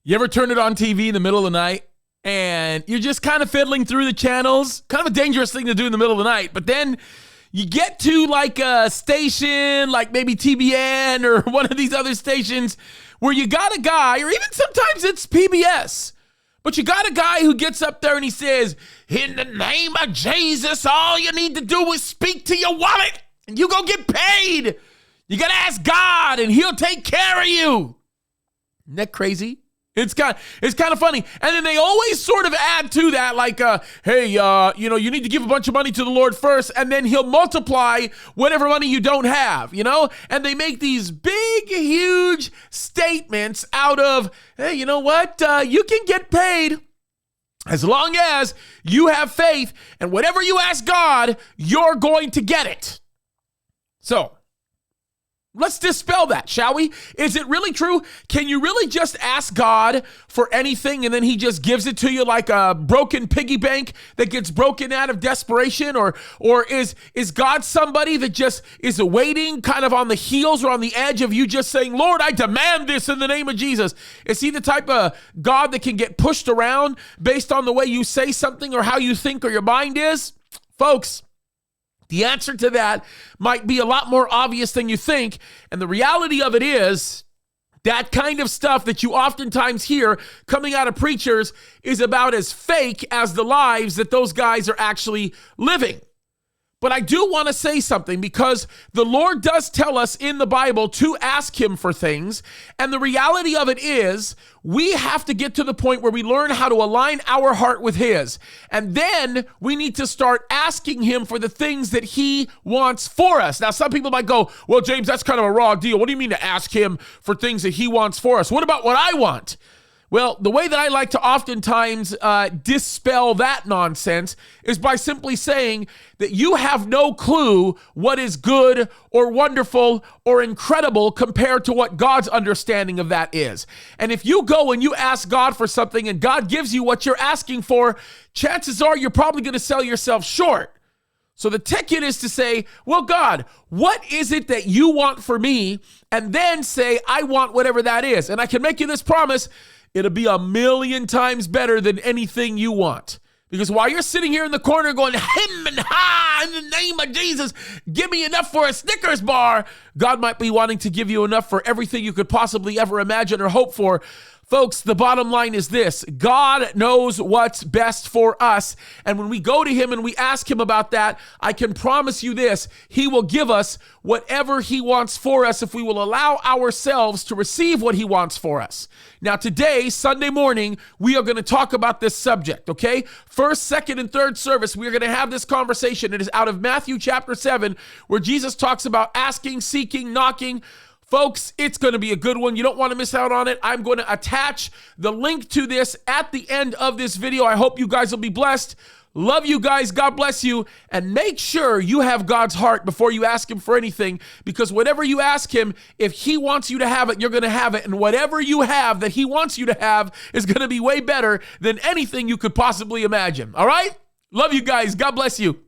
You ever turn it on TV in the middle of the night and you're just kind of fiddling through the channels? Kind of a dangerous thing to do in the middle of the night. But then you get to like a station, like maybe TBN or one of these other stations where you got a guy, or even sometimes it's PBS, but you got a guy who gets up there and he says, in the name of Jesus, all you need to do is speak to your wallet and you go get paid. You got to ask God and he'll take care of you. Isn't that crazy? It's kind of funny. And then they always sort of add to that, like, hey, you need to give a bunch of money to the Lord first, and then he'll multiply whatever money you don't have, And they make these big, huge statements out of, hey, you know what? You can get paid as long as you have faith, and whatever you ask God, you're going to get it. So, let's dispel that, shall we? Is it really true? Can you really just ask God for anything and then he just gives it to you like a broken piggy bank that gets broken out of desperation? Or is God somebody that just is waiting kind of on the heels or on the edge of you just saying, Lord, I demand this in the name of Jesus? Is he the type of God that can get pushed around based on the way you say something or how you think or your mind is? Folks, the answer to that might be a lot more obvious than you think. And the reality of it is that kind of stuff that you oftentimes hear coming out of preachers is about as fake as the lives that those guys are actually living. But I do want to say something, because the Lord does tell us in the Bible to ask him for things. And the reality of it is we have to get to the point where we learn how to align our heart with his. And then we need to start asking him for the things that he wants for us. Now, some people might go, well, James, that's kind of a raw deal. What do you mean to ask him for things that he wants for us? What about what I want? Well, the way that I like to oftentimes dispel that nonsense is by simply saying that you have no clue what is good or wonderful or incredible compared to what God's understanding of that is. And if you go and you ask God for something and God gives you what you're asking for, chances are you're probably going to sell yourself short. So the ticket is to say, well, God, what is it that you want for me? And then say, I want whatever that is. And I can make you this promise. It'll be 1,000,000 times better than anything you want. Because while you're sitting here in the corner going, him and ha, in the name of Jesus, give me enough for a Snickers bar, God might be wanting to give you enough for everything you could possibly ever imagine or hope for. Folks, the bottom line is this: God knows what's best for us. And when we go to him and we ask him about that, I can promise you this: he will give us whatever he wants for us if we will allow ourselves to receive what he wants for us. Now today, Sunday morning, we are going to talk about this subject, okay? First, second, and third service, we are going to have this conversation. It is out of Matthew chapter 7, where Jesus talks about asking, seeking, knocking. Folks, it's going to be a good one. You don't want to miss out on it. I'm going to attach the link to this at the end of this video. I hope you guys will be blessed. Love you guys. God bless you. And make sure you have God's heart before you ask him for anything, because whatever you ask him, if he wants you to have it, you're going to have it. And whatever you have that he wants you to have is going to be way better than anything you could possibly imagine. All right? Love you guys. God bless you.